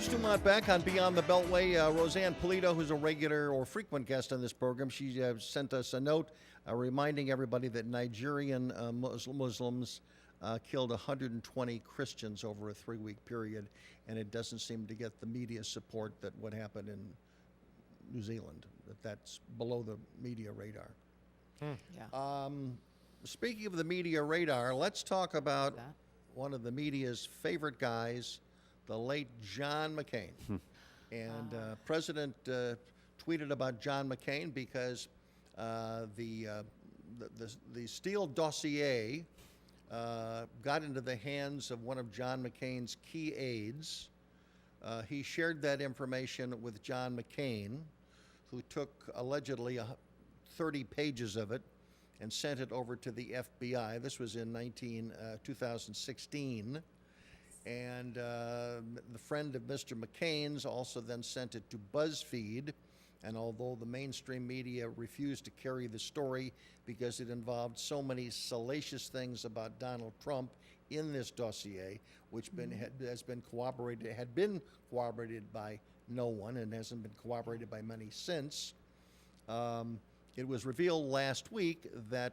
Bruce DuMont back on Beyond the Beltway. Roseanne Polito, who's a regular or frequent guest on this program, she sent us a note reminding everybody that Nigerian Muslims killed 120 Christians over a 3-week period, and it doesn't seem to get the media support that what happened in New Zealand. That's below the media radar. Yeah. Speaking of the media radar, let's talk about one of the media's favorite guys, the late John McCain. And President tweeted about John McCain because the Steele dossier got into the hands of one of John McCain's key aides. He shared that information with John McCain, who took allegedly 30 pages of it and sent it over to the FBI. This was in 2016. And the friend of Mr. McCain's also then sent it to BuzzFeed. And although the mainstream media refused to carry the story because it involved so many salacious things about Donald Trump in this dossier, which had been corroborated by no one and hasn't been corroborated by many since, it was revealed last week that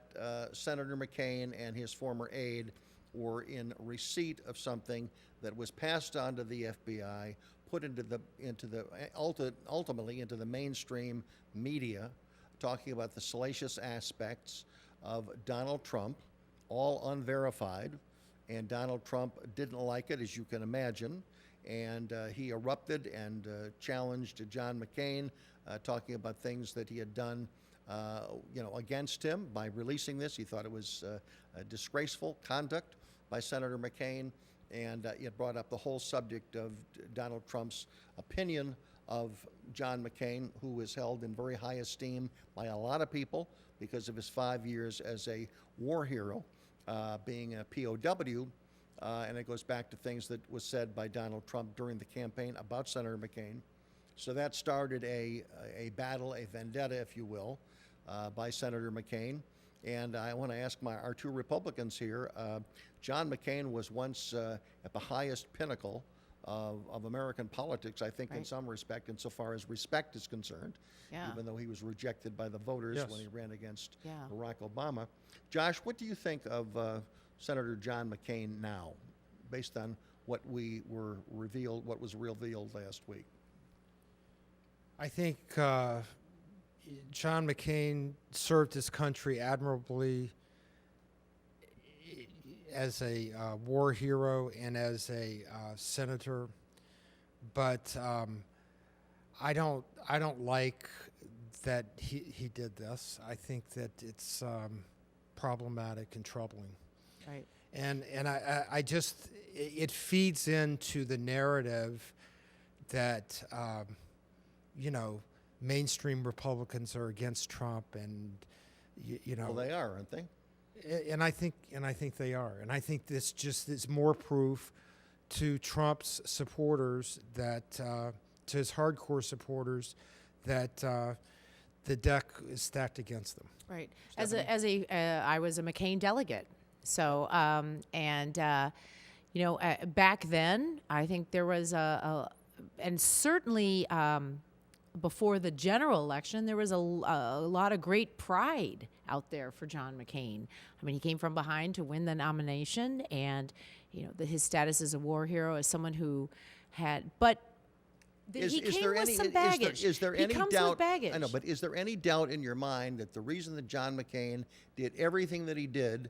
Senator McCain and his former aide were in receipt of something that was passed on to the FBI, put ultimately into the mainstream media, talking about the salacious aspects of Donald Trump, all unverified. And Donald Trump didn't like it, as you can imagine, and he erupted and challenged John McCain, talking about things that he had done against him by releasing this. He thought it was disgraceful conduct by Senator McCain, and it brought up the whole subject of Donald Trump's opinion of John McCain, who is held in very high esteem by a lot of people because of his 5 years as a war hero, being a POW, and it goes back to things that was said by Donald Trump during the campaign about Senator McCain. So that started a battle, a vendetta, if you will, by Senator McCain. And I want to ask our two Republicans here. John McCain was once at the highest pinnacle of American politics, I think, in some respect, insofar as respect is concerned, even though he was rejected by the voters when he ran against Barack Obama. Josh, what do you think of Senator John McCain now, based on what was revealed last week? I think John McCain served his country admirably as a war hero and as a senator, but I don't like that he did this. I think that it's problematic and troubling. Right. And I just it feeds into the narrative that mainstream Republicans are against Trump, and Well, they are, aren't they? And I think they are, and I think this just is more proof to Trump's supporters that to his hardcore supporters that the deck is stacked against them. Right. Stephanie? I was a McCain delegate, so back then I think there was and certainly. Before the general election, there was a lot of great pride out there for John McCain. I mean, he came from behind to win the nomination, and his status as a war hero, as someone who had. But he came with some baggage. Is there any doubt? With baggage. I know, but is there any doubt in your mind that the reason that John McCain did everything that he did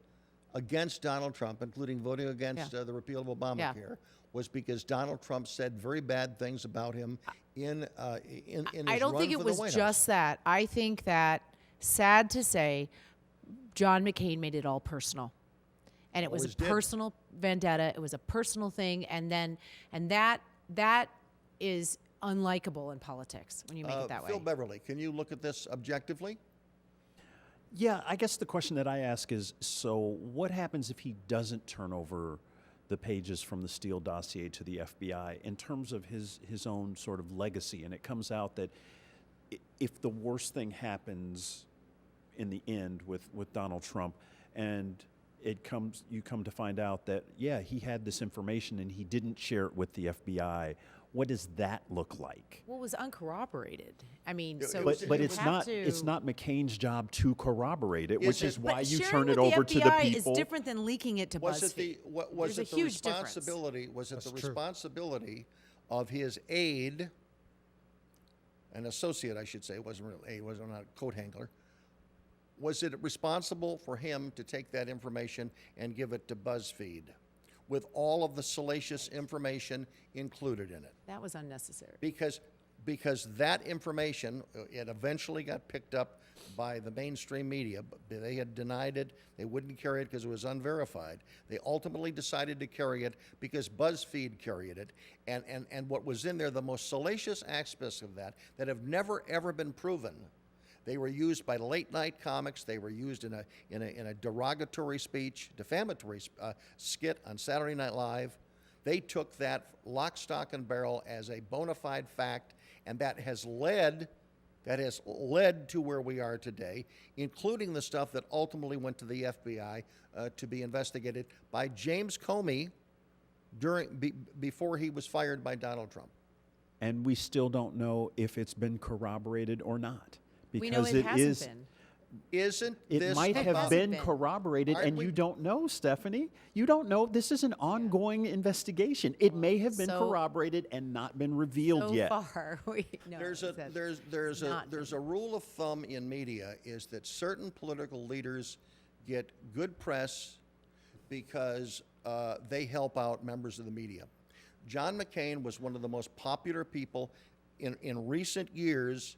against Donald Trump, including voting against the repeal of Obamacare, was because Donald Trump said very bad things about him in his I don't run think it for was the White just House. that. I think that, sad to say, John McCain made it all personal. And it was Always a did. personal vendetta. It was a personal thing. And that is unlikable in politics when you make it that way. Phil Beverly, can you look at this objectively? Yeah, I guess the question that I ask is, so what happens if he doesn't turn over the pages from the Steele dossier to the FBI in terms of his own sort of legacy? And it comes out that if the worst thing happens in the end with Donald Trump and you come to find out that, yeah, he had this information and he didn't share it with the FBI. What does that look like? Well, it was uncorroborated. I mean, It so was- But you it's have not to- it's not McCain's job to corroborate it, Is which it- is why But you sharing turn it with over the to the FBI people. is different than leaking it to Was BuzzFeed. it the was There's it a the huge difference. responsibility? Was it That's the true. responsibility of his aide, an associate, I should say, it wasn't really aide, wasn't not a coat hanger. Was it responsible for him to take that information and give it to BuzzFeed, with all of the salacious information included in it? That was unnecessary. Because that information, it eventually got picked up by the mainstream media. But they had denied it. They wouldn't carry it because it was unverified. They ultimately decided to carry it because BuzzFeed carried it. And what was in there, the most salacious aspects of that have never, ever been proven. They were used by late night comics. They were used in a derogatory speech, defamatory skit on Saturday Night Live. They took that lock, stock, and barrel as a bona fide fact, and that has led to where we are today, including the stuff that ultimately went to the FBI to be investigated by James Comey before he was fired by Donald Trump. And we still don't know if it's been corroborated or not. We know Because it hasn't is been. Isn't it this might have hasn't been been. corroborated, Aren't and we- you don't know, Stephanie. You don't know. This is an ongoing investigation. It may have been So- corroborated and not been revealed So yet. far, we know. There's it says not a rule of thumb in media is that certain political leaders get good press because they help out members of the media. John McCain was one of the most popular people in recent years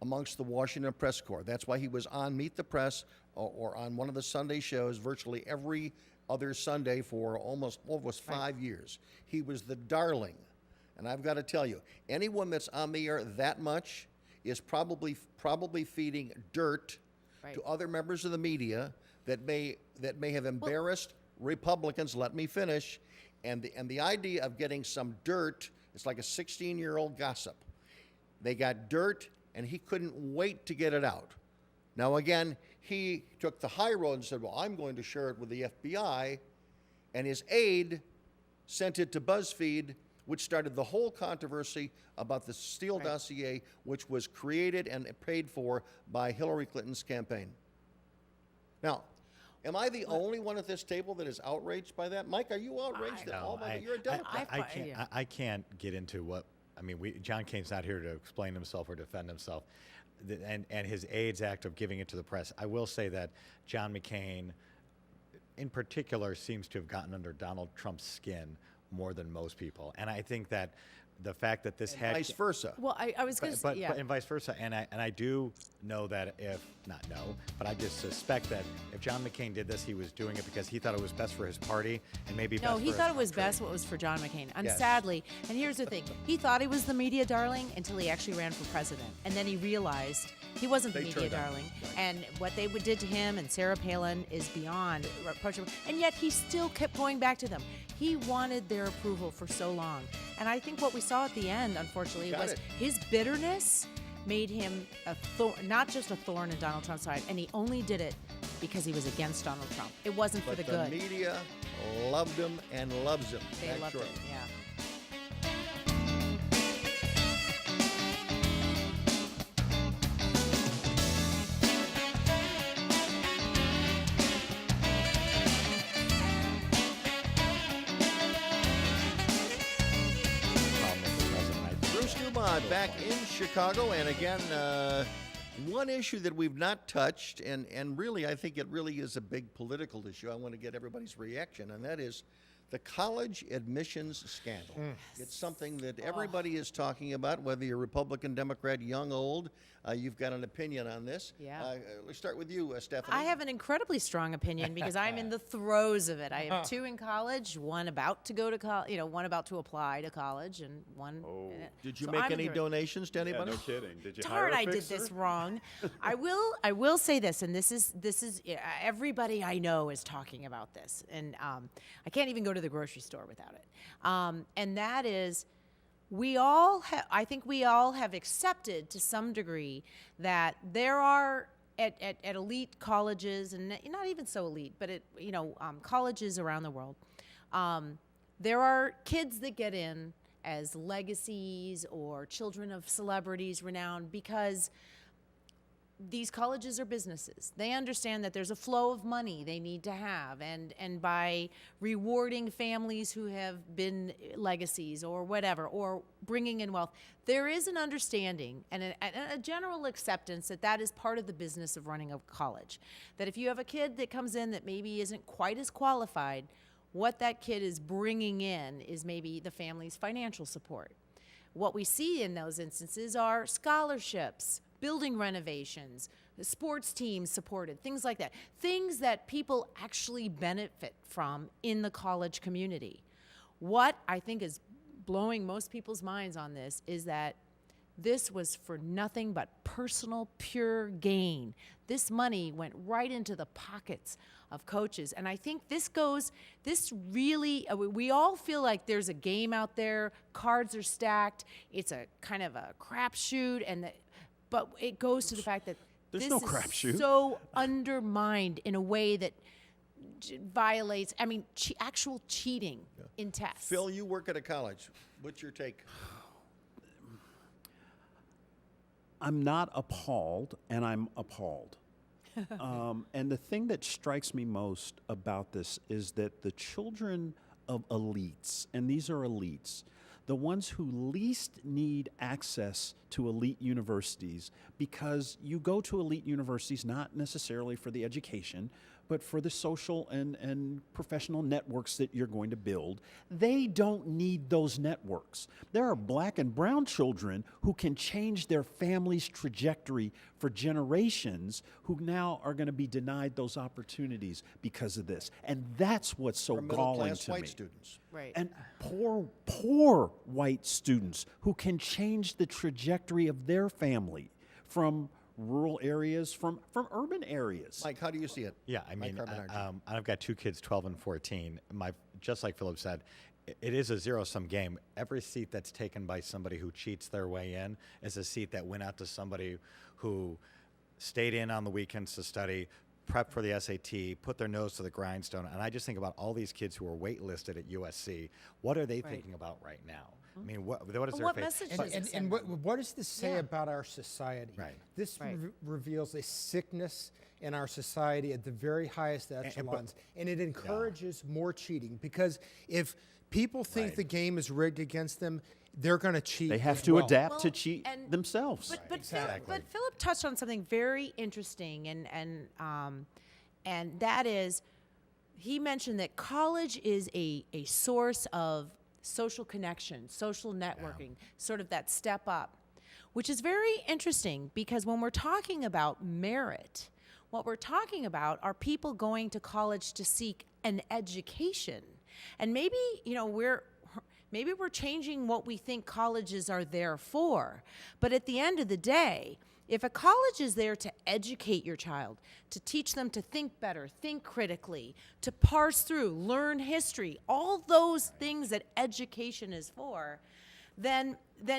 amongst the Washington press corps. That's why he was on Meet the Press or on one of the Sunday shows virtually every other Sunday for almost 5 years. He was the darling. And I've got to tell you, anyone that's on the air that much is probably feeding dirt Right. to other members of the media that may have embarrassed Republicans. Let me finish. And the idea of getting some dirt, it's like a 16-year-old gossip. They got dirt, and he couldn't wait to get it out. Now, again, he took the high road and said, well, I'm going to share it with the FBI, and his aide sent it to BuzzFeed, which started the whole controversy about the Steele dossier, which was created and paid for by Hillary Clinton's campaign. Now, am I the only one at this table that is outraged by that? Mike, are you outraged at all by that? You're a Democrat. I can't get into what, I mean, John Kane's not here to explain himself or defend himself, and his aide's act of giving it to the press. I will say that John McCain, in particular, seems to have gotten under Donald Trump's skin more than most people, and I think that the fact that this had Vice versa. Well, I was going to say, yeah. and vice versa. And I do know that but I just suspect that if John McCain did this, he was doing it because he thought it was best for his party and maybe No, best he for thought his it was country. best what was for John McCain. And Yes. sadly, and here's the thing, he thought he was the media darling until he actually ran for president. And then he realized he wasn't the They media turned on him. darling. And what they did to him and Sarah Palin is beyond reproachable. And yet he still kept going back to them. He wanted their approval for so long. And I think what we saw at the end, unfortunately, Got was it. his bitterness made him not just a thorn in Donald Trump's side, and he only did it because he was against Donald Trump. It wasn't for But the the good. media loved him and loves him. They That's loved true. it, yeah. Problem with the president, I think. Bruce DuMont back in Chicago, and again, one issue that we've not touched, and really I think it really is a big political issue. I want to get everybody's reaction, and that is the college admissions scandal. It's something that everybody is talking about, whether you're Republican, Democrat, young, old. You've got an opinion on this. Yeah. Let's start with you, Stephanie. I have an incredibly strong opinion because I'm in the throes of it. I have two in college, one about to go to college, one about to apply to college, and one. Did you so make I'm any through it. donations to anybody? kidding. Did you Darn, I did this wrong. I will say this, and this is everybody I know is talking about this, and I can't even go to the grocery store without it. And that is, I think we all have accepted to some degree that there are at elite colleges, and not even so elite, but at colleges around the world, there are kids that get in as legacies or children of celebrities renowned because these colleges are businesses. They understand that there's a flow of money they need to have, and by rewarding families who have been legacies or whatever, or bringing in wealth, there is an understanding and a general acceptance that that is part of the business of running a college. That if you have a kid that comes in that maybe isn't quite as qualified, what that kid is bringing in is maybe the family's financial support. What we see in those instances are scholarships, building renovations, sports teams supported, things like that. Things that people actually benefit from in the college community. What I think is blowing most people's minds on this is that this was for nothing but personal, pure gain. This money went right into the pockets of coaches. And I think this really, we all feel like there's a game out there, cards are stacked, it's a kind of a crapshoot, but it goes to the fact that There's this no is crapshoot. so undermined in a way that violates, actual cheating in tests. Phil, you work at a college. What's your take? I'm not appalled, and I'm appalled. And the thing that strikes me most about this is that the children of elites, and these are elites, the ones who least need access to elite universities, because you go to elite universities not necessarily for the education, but for the social and professional networks that you're going to build. They don't need those networks. There are black and brown children who can change their family's trajectory for generations who now are going to be denied those opportunities because of this. And that's what's so Or galling middle-class to white me. students. Right. And poor white students who can change the trajectory of their family from rural areas, from urban areas. Mike, how do you see it? Yeah, I Mike mean, Carbonaro. I've got two kids, 12 and 14. Just like Philip said, it is a zero-sum game. Every seat that's taken by somebody who cheats their way in is a seat that went out to somebody who stayed in on the weekends to study, prep for the SAT, put their nose to the grindstone. And I just think about all these kids who are waitlisted at USC. What are they thinking about right now? I mean, what is their What fate? message But- does it And send what does this say Yeah. about our society? Right. This Right. reveals a sickness in our society at the very highest echelons, and it encourages more cheating, because if people think Right. the game is rigged against them, they're going to cheat. They have as to well. adapt to Well, cheat and- themselves. But Exactly. Philip touched on something very interesting, and that is, he mentioned that college is a source of social connection, social networking, sort of that step up, which is very interesting, because when we're talking about merit, what we're talking about are people going to college to seek an education. And maybe, maybe we're changing what we think colleges are there for. But at the end of the day, if a college is there to educate your child, to teach them to think better, think critically, to parse through, learn history, all those things that education is for, then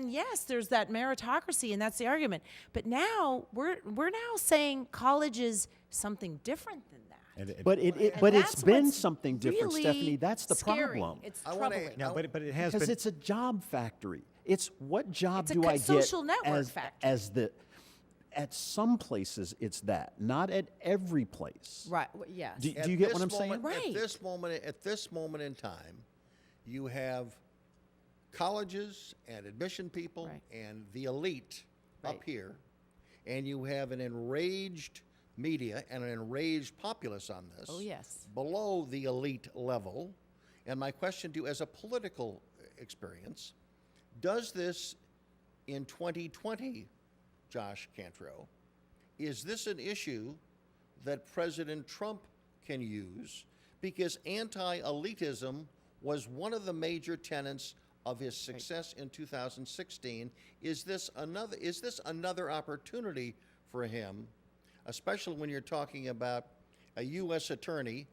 yes, there's that meritocracy, and that's the argument. But now we're now saying college is something different than that. But And it's that's been what's something different, really Stephanie. That's the scary. problem. It's I wanna- troubling. No, but it has Because been. it's a job factory. It's what job It's a do I get social network factory. at some places it's that, not at every place. Right. Yes. Do At you get this what I'm saying? moment- Right. At this moment in time, you have colleges and admission people Right. and the elite up Right. here, and you have an enraged media and an enraged populace on this. Oh, yes. Below the elite level. And my question to you, as a political experience, does this in 2020, Josh Cantrell, is this an issue that President Trump can use? Because anti-elitism was one of the major tenets of his success in 2016. Is this another opportunity for him, especially when you're talking about a U.S. attorney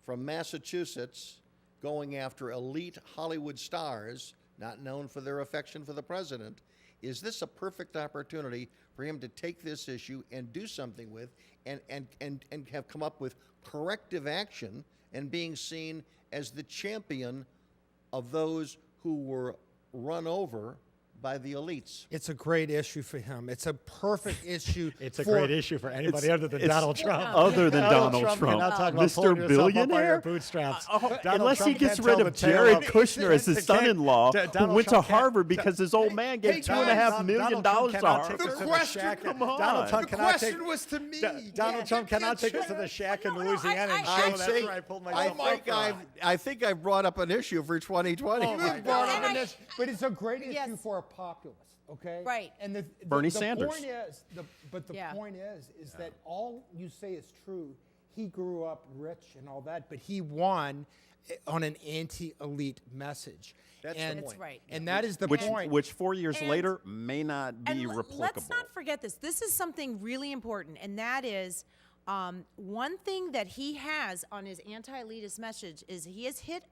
from Massachusetts going after elite Hollywood stars, not known for their affection for the president. Is this a perfect opportunity for him to take this issue and do something with, and have come up with corrective action and being seen as the champion of those who were run over by the elites? It's a great issue for him. It's a perfect issue. It's a great issue for anybody other than Donald Trump. Other than Donald Trump. cannot talk about pulling Mr. yourself up by your Billionaire? bootstraps. Unless Donald he Trump gets can't rid tell of the tale Jared of- Kushner as his son-in-law, who Donald went to Trump can't- Harvard because his old man gave $2.5 million to cannot take Harvard. us to the question- shack. come on. Donald Trump The cannot question take, was to me. Donald Trump cannot take us to the shack in Louisiana and show that's where I pulled myself up. I think I've brought up an issue for 2020. You brought up And in this, but it's a great issue Yes. for a populist. Okay. Right. And the Bernie the Sanders. Point is, the Yeah. point is that all you say is true. He grew up rich and all that, but he won on an anti-elite message. That's the and, point. That's right. And that is the Which, point. which 4 years And- later may not be replicable. Let's not forget this. This is something really important, and that is one thing that he has on his anti-elitist message is he has hit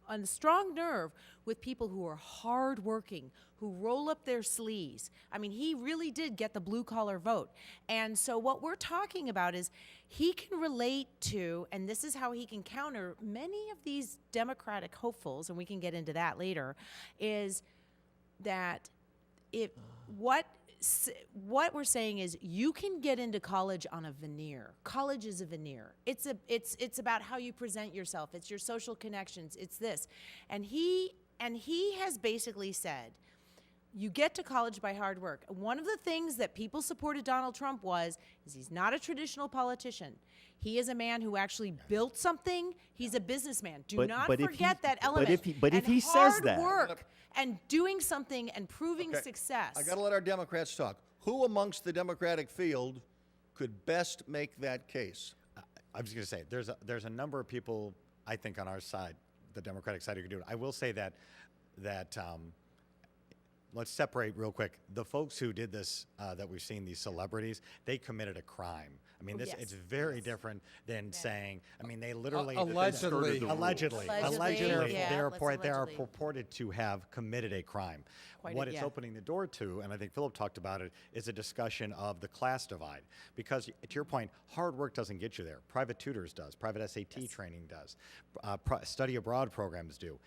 a strong nerve with people who are hardworking, who roll up their sleeves. I mean, he really did get the blue-collar vote. And so what we're talking about is he can relate to, and this is how he can counter many of these Democratic hopefuls, and we can get into that later, is that what we're saying is you can get into college on a veneer. College is a veneer. It's about how you present yourself. It's your social connections. It's this. And he has basically said, you get to college by hard work. One of the things that people supported Donald Trump is he's not a traditional politician. He is a man who actually built something. He's a businessman. Do not but if forget he- that but element. if he- but if And he says that- hard work and doing something and proving Okay. success. I got to let our Democrats talk. Who amongst the Democratic field could best make that case? I was going to say there's a number of people I think on our side, the Democratic side, who can do it. I will say that let's separate real quick. The folks who did this, that we've seen, these celebrities, they committed a crime. I mean, Yes. it's very different than saying. I mean, they literally Allegedly. allegedly, yeah, they are let's they are allegedly. purported to have committed a crime. What it's yeah. opening the door to, and I think Philip talked about it, is a discussion of the class divide. Because to your point, hard work doesn't get you there. Private tutors does. Private SAT training does. Study abroad programs do.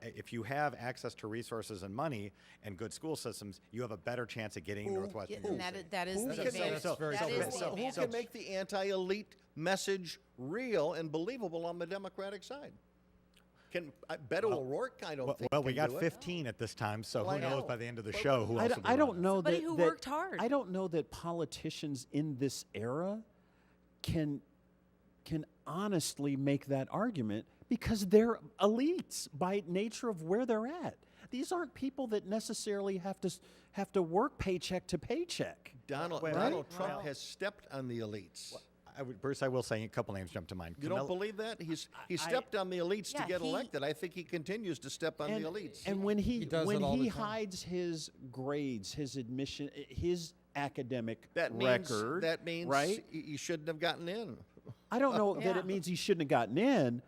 If you have access to resources and money and good school systems, you have a better chance at getting Northwestern. And that is Who the can advantage. make- so- That so- is the so- Who advantage. can make the anti-elite message real and believable on the Democratic side? Can Beto O'Rourke? I don't think. Well, we can got do it. 15 at this time, so Well, I who knows know. by the end of the show who I else don't, will be I don't running. know Somebody that who that- worked hard. I don't know that politicians in this era can honestly make that argument because they're elites by nature of where they're at. These aren't people that necessarily have to work paycheck to paycheck. Donald Trump has stepped on the elites. Bruce, I will say a couple names jump to mind. You don't believe that? He stepped on the elites to Yeah, get he- elected. I think he continues to step on the elites. And when he does it all the time. hides his grades, his admission, his academic that means record, right? You shouldn't have gotten in. I don't know that Yeah. it means he shouldn't have gotten in.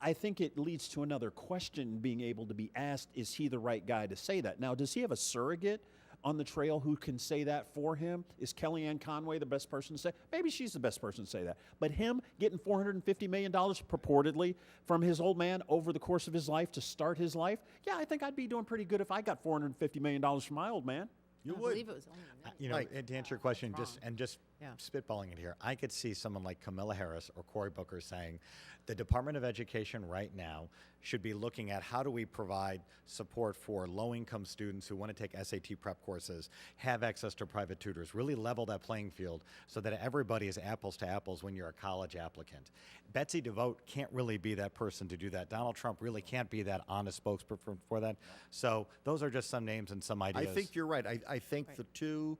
I think it leads to another question being able to be asked, is he the right guy to say that? Now, does he have a surrogate on the trail who can say that for him? Is Kellyanne Conway the best person to say? Maybe she's the best person to say that. But him getting $450 million purportedly from his old man over the course of his life to start his life, yeah, I think I'd be doing pretty good if I got $450 million from my old man. You I would. believe it was only that. You know, Right. and to answer your question, just Yeah. spitballing it here, I could see someone like Camilla Harris or Cory Booker saying, the Department of Education right now should be looking at how do we provide support for low-income students who want to take SAT prep courses, have access to private tutors, really level that playing field so that everybody is apples to apples when you're a college applicant. Betsy DeVoe can't really be that person to do that. Donald Trump really can't be that honest spokesperson for that. So those are just some names and some I ideas. think you're right. I think the two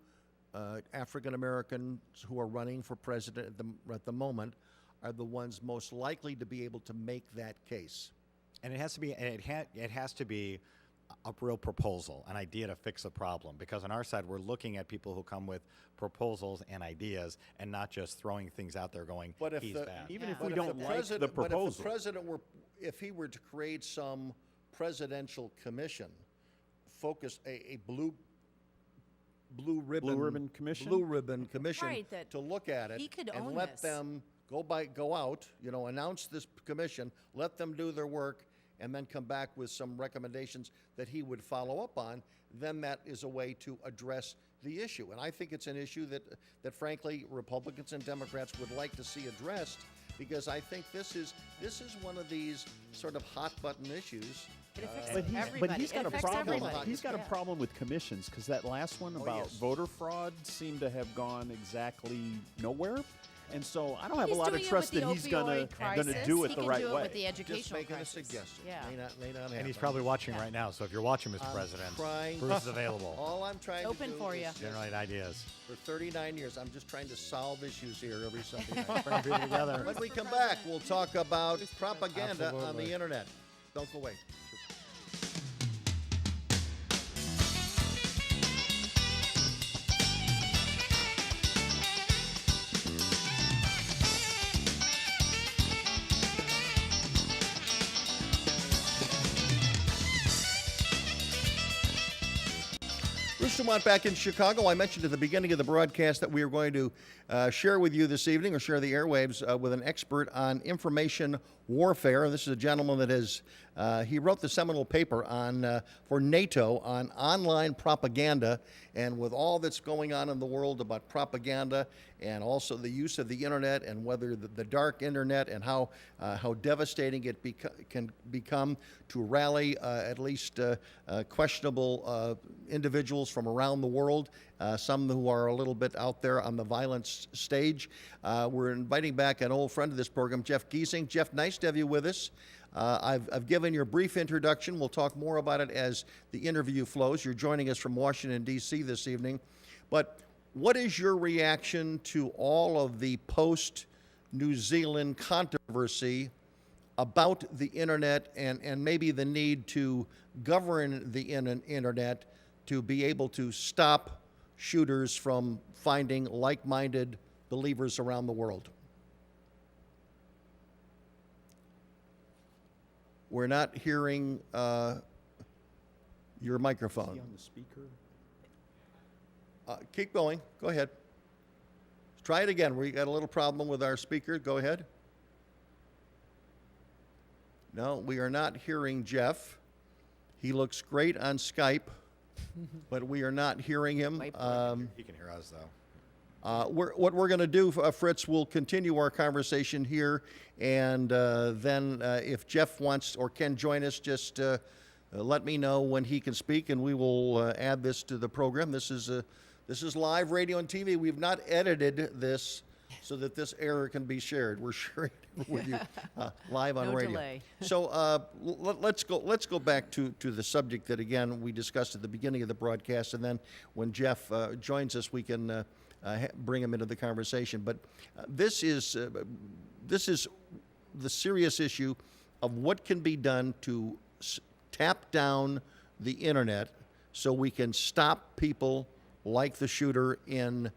African Americans who are running for president at the moment are the ones most likely to be able to make that case. And it has to be, it has to be a real proposal, an idea to fix a problem. Because on our side, we're looking at people who come with proposals and ideas, and not just throwing things out there going, But if he's the- bad. Even if But we if don't the like president- the But proposal. if the president if he were to create some presidential commission focused a blue ribbon commission? blue ribbon commission Right, that to look at it he could and own let this. them go out, announce this commission, let them do their work, and then come back with some recommendations that he would follow up on. Then that is a way to address the issue. And I think it's an issue that frankly Republicans and Democrats would like to see addressed, because I think this is one of these sort of hot button issues. It affects But he's, everybody. got It a affects problem. everybody. He's got Yeah. a problem with commissions because that last one about yes. voter fraud seemed to have gone exactly nowhere. And so I don't have He's a lot doing of it trust with that the he's gonna opioid crisis. do it He the can right do it way. with the Just educational making a crisis. suggestion. Yeah. May not happen. And he's probably watching Yeah. right now. So if you're watching, Mr. President, trying- Bruce is available. All I'm trying Open to do for is you. Generate ideas. for 39 years, I'm just trying to solve issues here every Sunday night. Bring people together. When we come back, we'll talk about propaganda on the Absolutely. internet. Don't go away. Bruce DuMont back in Chicago. I mentioned at the beginning of the broadcast that we are going to share with you this evening, or share the airwaves with an expert on information warfare. This is a gentleman that has, he wrote the seminal paper on for NATO on online propaganda, and with all that's going on in the world about propaganda and also the use of the internet, and whether the dark internet and how devastating it can become to rally at least questionable individuals from around the world, some who are a little bit out there on the violence stage. We're inviting back an old friend of this program, Jeff Giesing. Jeff, nice to have you with us. I've given you a brief introduction. We'll talk more about it as the interview flows. You're joining us from Washington, D.C. this evening. But what is your reaction to all of the post-New Zealand controversy about the internet, and maybe the need to govern the internet to be able to stop shooters from finding like-minded believers around the world? We're not hearing your microphone. Is he on the speaker? Keep going. Go ahead. Try it again. We got a little problem with our speaker. Go ahead. No, we are not hearing Jeff. He looks great on Skype, but we are not hearing him. He can hear us, though. What we're going to do, Fritz, we'll continue our conversation here, and then if Jeff wants or can join us, just let me know when he can speak, and we will add this to the program. This is live radio and TV. We've not edited this so that this error can be shared. We're sharing it with you live on No radio. delay. So let's go back to the subject that again we discussed at the beginning of the broadcast, and then when Jeff joins us, we can bring him into the conversation. But this is the serious issue of what can be done to tap down the internet so we can stop people like the shooter in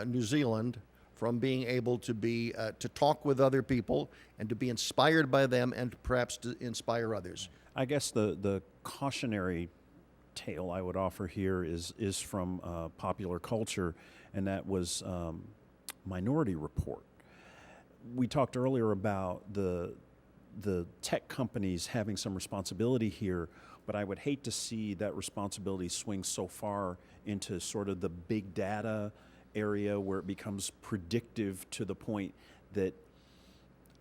New Zealand from being able to be to talk with other people and to be inspired by them, and perhaps to inspire others. I guess the cautionary tale I would offer here is from popular culture, and that was Minority Report. We talked earlier about the tech companies having some responsibility here, but I would hate to see that responsibility swing so far into sort of the big data area where it becomes predictive to the point that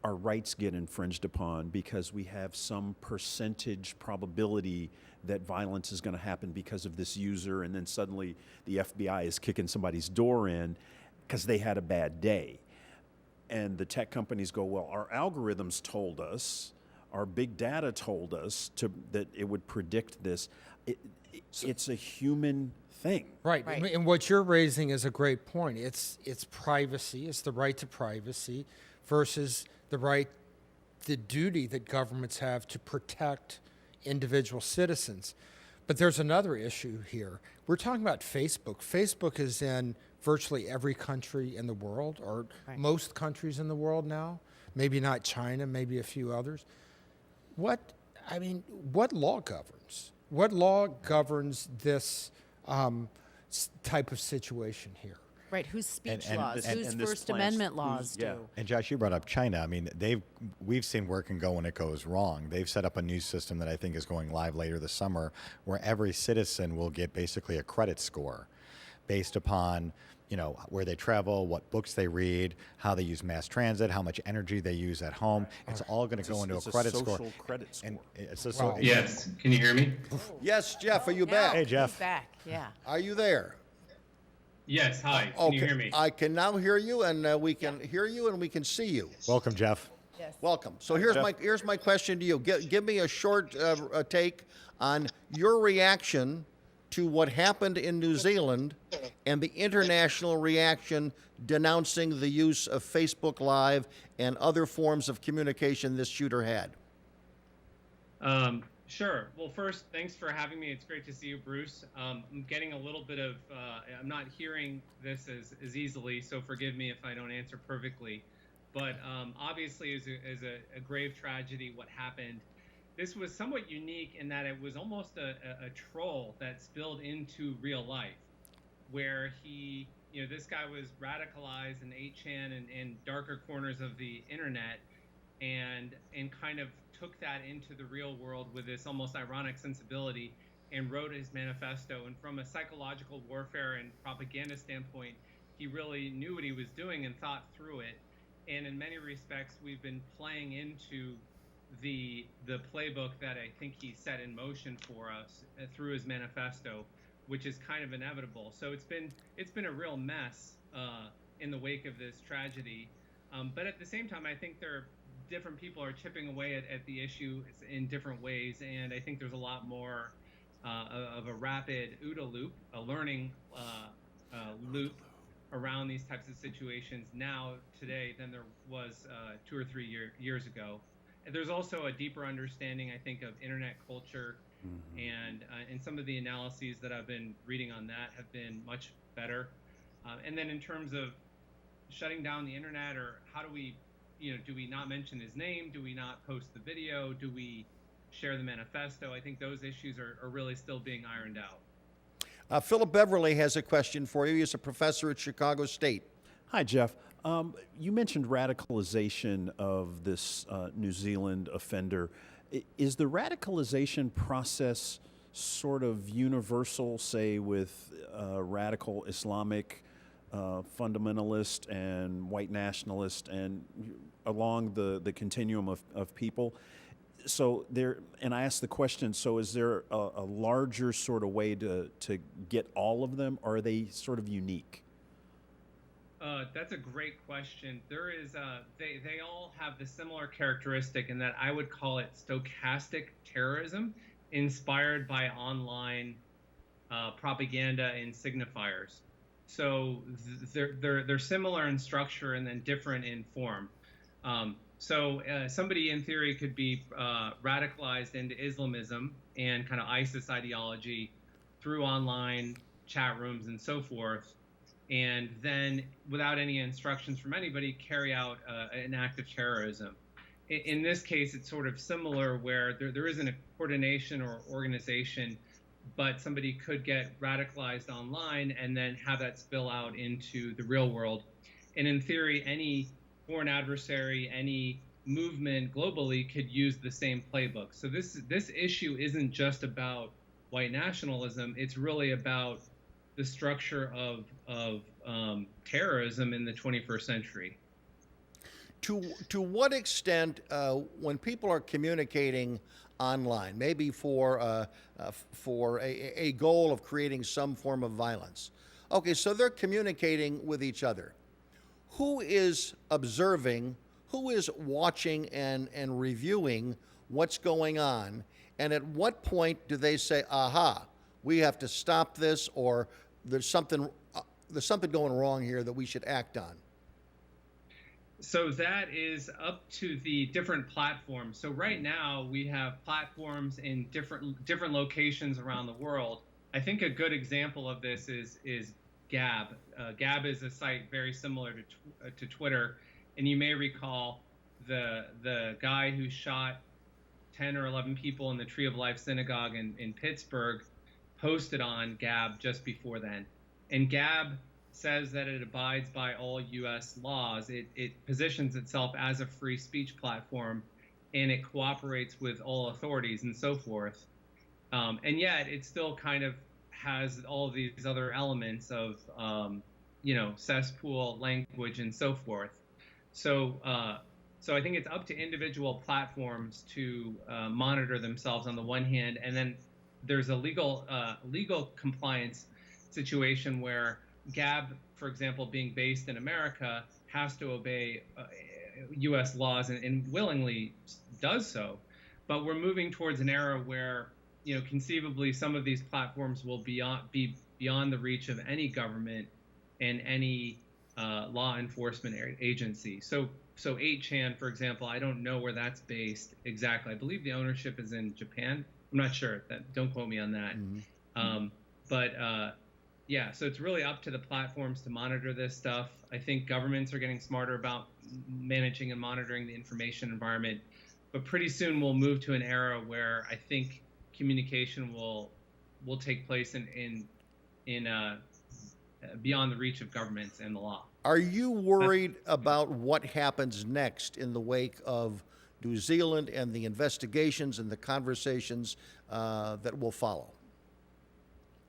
our rights get infringed upon because we have some percentage probability that violence is going to happen because of this user, and then suddenly the FBI is kicking somebody's door in because they had a bad day. And the tech companies go, well, our algorithms told us, our big data told us that it would predict this. It's a human thing. Right. Right. And what you're raising is a great point. It's privacy. It's the right to privacy versus the duty that governments have to protect individual citizens. But there's another issue here. We're talking about Facebook. Facebook is in virtually every country in the world, or Right. most countries in the world now. Maybe not China, maybe a few others. I mean, what law governs? What law governs this type of situation here? Right, whose speech and laws, this- whose and this First plans- Amendment whose- laws yeah. do. And Josh, you brought up China. I mean, we've seen work and go when it goes wrong. They've set up a new system that I think is going live later this summer, where every citizen will get basically a credit score based upon, you know, where they travel, what books they read, how they use mass transit, how much energy they use at home. It's all going to go into a It's credit social score. credit score. And it's a Wow. Yes. Can you hear me? Yes, Jeff, are you Yeah, back? Hey, Jeff. he's back, yeah. Are you there? Yes. Hi. Can you hear me? I can now hear you, and we can hear you, and we can see you. Welcome, Jeff. Yes. Welcome. So here's my question to you. Give me a short take on your reaction to what happened in New Zealand and the international reaction denouncing the use of Facebook Live and other forms of communication this shooter had. Sure. Well, first, thanks for having me. It's great to see you, Bruce. I'm getting a little bit of, I'm not hearing this as easily, so forgive me if I don't answer perfectly. But obviously, is a grave tragedy what happened. This was somewhat unique in that it was almost a troll that spilled into real life, where this guy was radicalized in 8chan and darker corners of the internet, and kind of took that into the real world with this almost ironic sensibility and wrote his manifesto. And from a psychological warfare and propaganda standpoint, he really knew what he was doing and thought through it. And in many respects, we've been playing into the playbook that I think he set in motion for us through his manifesto, which is kind of inevitable. So it's been a real mess in the wake of this tragedy. But at the same time, I think different people are chipping away at the issue in different ways, and I think there's a lot more of a rapid OODA loop, a learning loop around these types of situations now today than there was 2 or 3 years ago. And there's also a deeper understanding, I think, of internet culture, and some of the analyses that I've been reading on that have been much better. And then in terms of shutting down the internet, or how do we not mention his name? Do we not post the video? Do we share the manifesto? I think those issues are really still being ironed out. Philip Beverly has a question for you. He's a professor at Chicago State. Hi, Jeff. You mentioned radicalization of this New Zealand offender. Is the radicalization process sort of universal, say, with radical Islamic fundamentalist and white nationalist, and along the continuum of people? So and I asked the question, so is there a larger sort of way to get all of them, or are they sort of unique? That's a great question. There is, they all have the similar characteristic in that I would call it stochastic terrorism, inspired by online propaganda and signifiers. So they're similar in structure and then different in form. So somebody in theory could be radicalized into Islamism and kind of ISIS ideology through online chat rooms and so forth, and then without any instructions from anybody carry out an act of terrorism. In this case, it's sort of similar, where there isn't a coordination or organization, but somebody could get radicalized online and then have that spill out into the real world. And in theory, any foreign adversary, any movement globally could use the same playbook. So this issue isn't just about white nationalism. It's really about the structure of terrorism in the 21st century. To what extent, when people are communicating online, maybe for a goal of creating some form of violence, okay, so they're communicating with each other. Who is observing, who is watching and reviewing what's going on, and at what point do they say, aha, we have to stop this, or there's something going wrong here that we should act on? So that is up to the different platforms. So right now we have platforms in different locations around the world. I think a good example of this is Gab. Gab is a site very similar to Twitter, and you may recall the guy who shot 10 or 11 people in the Tree of Life Synagogue in Pittsburgh posted on Gab just before then. And Gab says that it abides by all U.S. laws. It positions itself as a free speech platform, and it cooperates with all authorities and so forth. And yet it still kind of has all of these other elements of, cesspool language and so forth. So I think it's up to individual platforms to monitor themselves on the one hand, and then there's a legal compliance situation where Gab, for example, being based in America, has to obey U.S. laws and willingly does so. But we're moving towards an era where, conceivably some of these platforms will be beyond the reach of any government and any law enforcement agency. So 8chan, for example, I don't know where that's based exactly. I believe the ownership is in Japan. I'm not sure. Don't quote me on that. Yeah, so it's really up to the platforms to monitor this stuff. I think governments are getting smarter about managing and monitoring the information environment. But pretty soon we'll move to an era where I think communication will take place in beyond the reach of governments and the law. Are you worried about what happens next in the wake of New Zealand and the investigations and the conversations that will follow?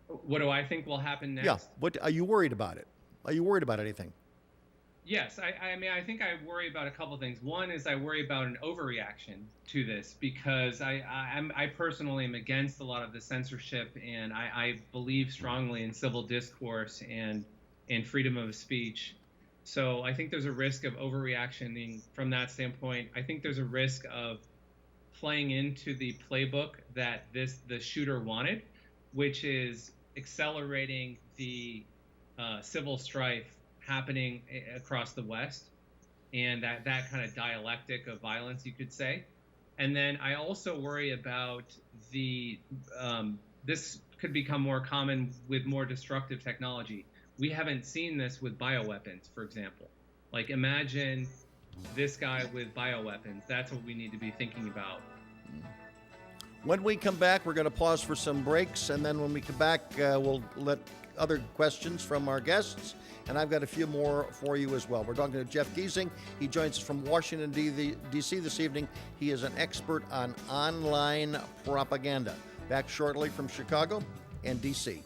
What do I think will happen next? Yeah. What are you worried about it? Are you worried about anything? Yes, I mean, I think I worry about a couple things. One is I worry about an overreaction to this because I personally am against a lot of the censorship, and I believe strongly in civil discourse and freedom of speech. So I think there's a risk of overreactioning from that standpoint. I think there's a risk of playing into the playbook that the shooter wanted, which is accelerating the civil strife happening across the West, and that kind of dialectic of violence, you could say. And then I also worry about this could become more common with more destructive technology. We haven't seen this with bioweapons, for example. Like, imagine this guy with bioweapons. That's what we need to be thinking about. When we come back, we're going to pause for some breaks, and then when we come back, we'll let other questions from our guests, and I've got a few more for you as well. We're talking to Jeff Giesing. He joins us from Washington, D.C. this evening. He is an expert on online propaganda. Back shortly from Chicago and D.C.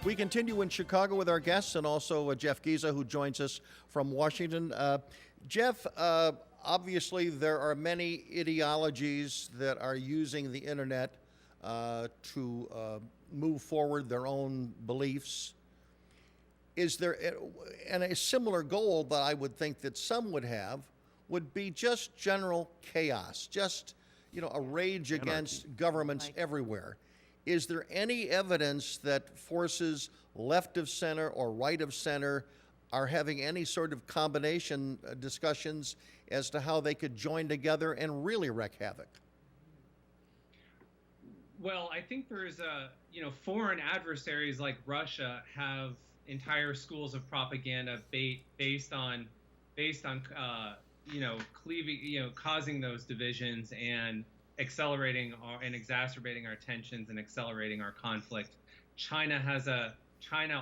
We continue in Chicago with our guests and also Jeff Giza, who joins us from Washington. Jeff, obviously there are many ideologies that are using the internet to move forward their own beliefs. Is there, and a similar goal that I would think that some would have, would be just general chaos, just, a rage against governments everywhere. Is there any evidence that forces left of center or right of center are having any sort of combination discussions as to how they could join together and really wreak havoc? Well, I think there's foreign adversaries like Russia have entire schools of propaganda based on cleaving, causing those divisions and accelerating and exacerbating our tensions and accelerating our conflict. China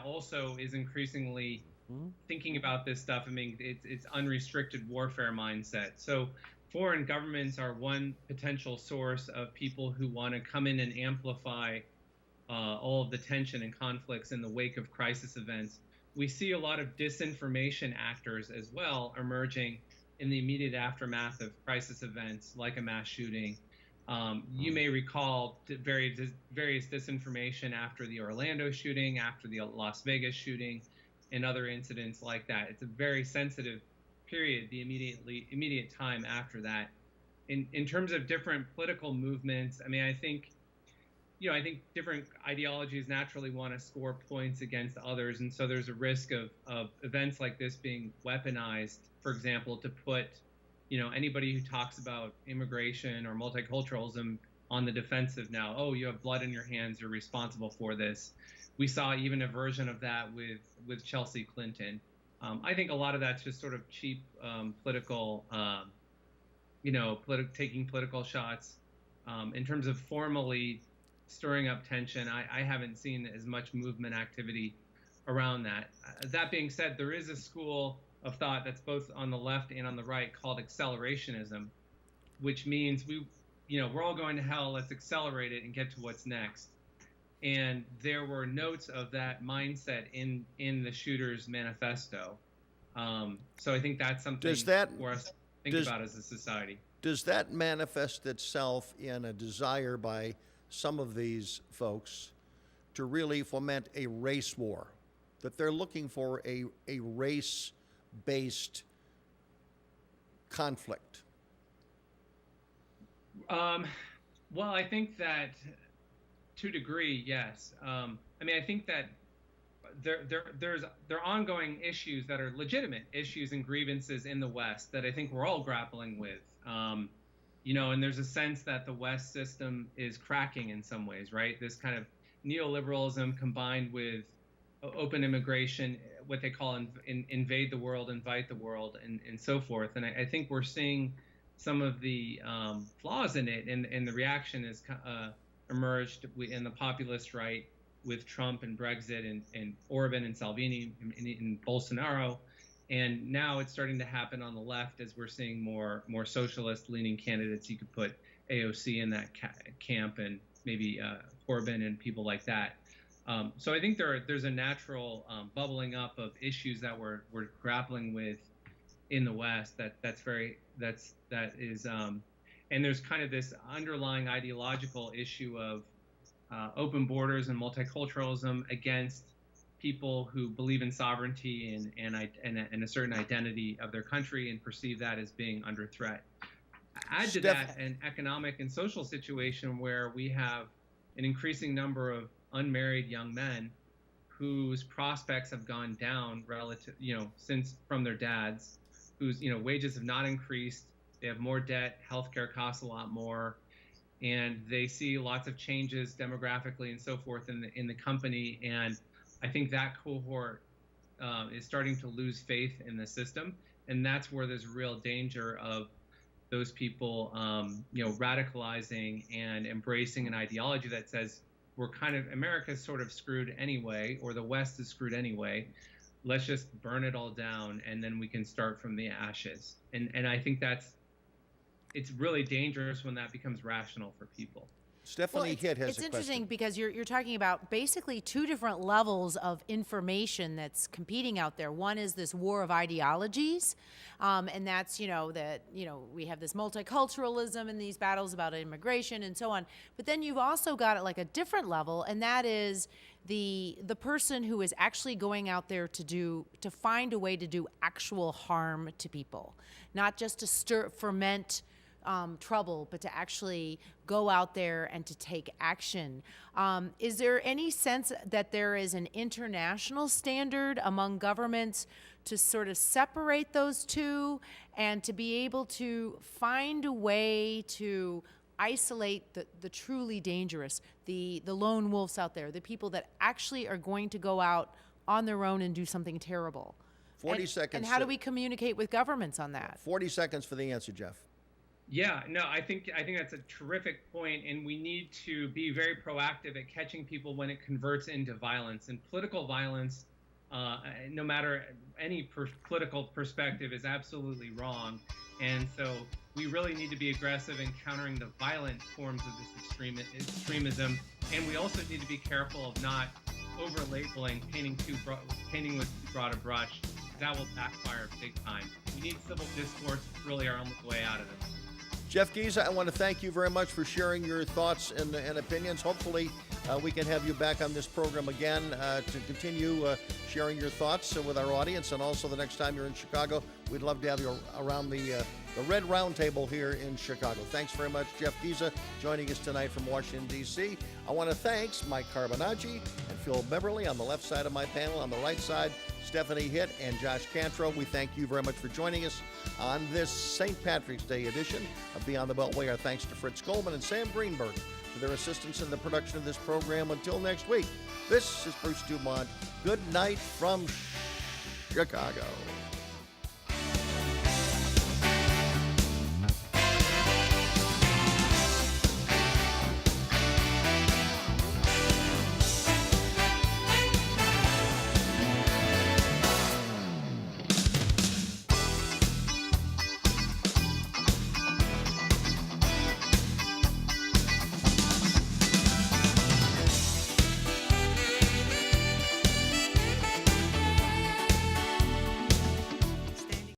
also is increasingly thinking about this stuff. I mean, it's unrestricted warfare mindset. So foreign governments are one potential source of people who want to come in and amplify all of the tension and conflicts in the wake of crisis events. We see a lot of disinformation actors as well emerging in the immediate aftermath of crisis events like a mass shooting. You may recall various disinformation after the Orlando shooting, after the Las Vegas shooting, and other incidents like that. It's a very sensitive period, the immediate time after that. in terms of different political movements, I mean, I think different ideologies naturally want to score points against others, and so there's a risk of events like this being weaponized, for example, to put, anybody who talks about immigration or multiculturalism on the defensive now. Oh, you have blood in your hands, you're responsible for this. We saw even a version of that with Chelsea Clinton. I think a lot of that's just sort of cheap political, taking political shots. In terms of formally stirring up tension, I haven't seen as much movement activity around that. That being said, there is a school of thought that's both on the left and on the right called accelerationism, which means we're all going to hell, let's accelerate it and get to what's next. And there were notes of that mindset in the shooter's manifesto. So I think that's something for us to think about as a society. Does that manifest itself in a desire by some of these folks to really foment a race war? That they're looking for a race-based conflict? Well, I think that to a degree, yes. I mean, I think that there are ongoing issues that are legitimate issues and grievances in the West that I think we're all grappling with. And there's a sense that the West system is cracking in some ways, right? This kind of neoliberalism combined with open immigration, what they call invade the world, invite the world, and so forth. And I think we're seeing some of the flaws in it, and the reaction has emerged in the populist right with Trump and Brexit and Orban and Salvini and Bolsonaro. And now it's starting to happen on the left as we're seeing more socialist-leaning candidates. You could put AOC in that camp, and maybe Corbyn and people like that. So I think there's a natural bubbling up of issues that we're grappling with in the West. And there's kind of this underlying ideological issue of open borders and multiculturalism against people who believe in sovereignty and a certain identity of their country and perceive that as being under threat. Add to that an economic and social situation where we have an increasing number of unmarried young men whose prospects have gone down since from their dads, whose wages have not increased, they have more debt, healthcare costs a lot more, and they see lots of changes demographically and so forth in the company. And I think that cohort is starting to lose faith in the system, and that's where there's real danger of those people, radicalizing and embracing an ideology that says America's sort of screwed anyway, or the West is screwed anyway. Let's just burn it all down, and then we can start from the ashes. And I think it's really dangerous when that becomes rational for people. Stephanie Hitt has a question. It's interesting because you're talking about basically two different levels of information that's competing out there. One is this war of ideologies, and that's, we have this multiculturalism and these battles about immigration and so on. But then you've also got it like a different level, and that is the person who is actually going out there to find a way to do actual harm to people, not just to ferment trouble, but to actually go out there and to take action. Is there any sense that there is an international standard among governments to sort of separate those two and to be able to find a way to isolate the truly dangerous, the lone wolves out there, the people that actually are going to go out on their own and do something terrible? 40 seconds. And how do we communicate with governments on that? 40 seconds for the answer, Jeff. Yeah, no, I think that's a terrific point, and we need to be very proactive at catching people when it converts into violence. And political violence, no matter any political perspective, is absolutely wrong. And so we really need to be aggressive in countering the violent forms of this extremism. And we also need to be careful of not over-labeling, painting with too broad a brush. That will backfire big time. We need civil discourse. It's really our only way out of it. Jeff Giza, I want to thank you very much for sharing your thoughts and opinions. Hopefully, we can have you back on this program again to continue sharing your thoughts with our audience. And also the next time you're in Chicago, We'd love to have you around the Red Round Table here in Chicago. Thanks very much, Jeff Giza, joining us tonight from Washington, D.C. I want to thank Mike Carbonaggi and Phil Beverly on the left side of my panel. On the right side, Stephanie Hitt and Josh Cantrell. We thank you very much for joining us on this St. Patrick's Day edition of Beyond the Beltway. Our thanks to Fritz Coleman and Sam Greenberg for their assistance in the production of this program. Until next week, this is Bruce DuMont. Good night from Chicago.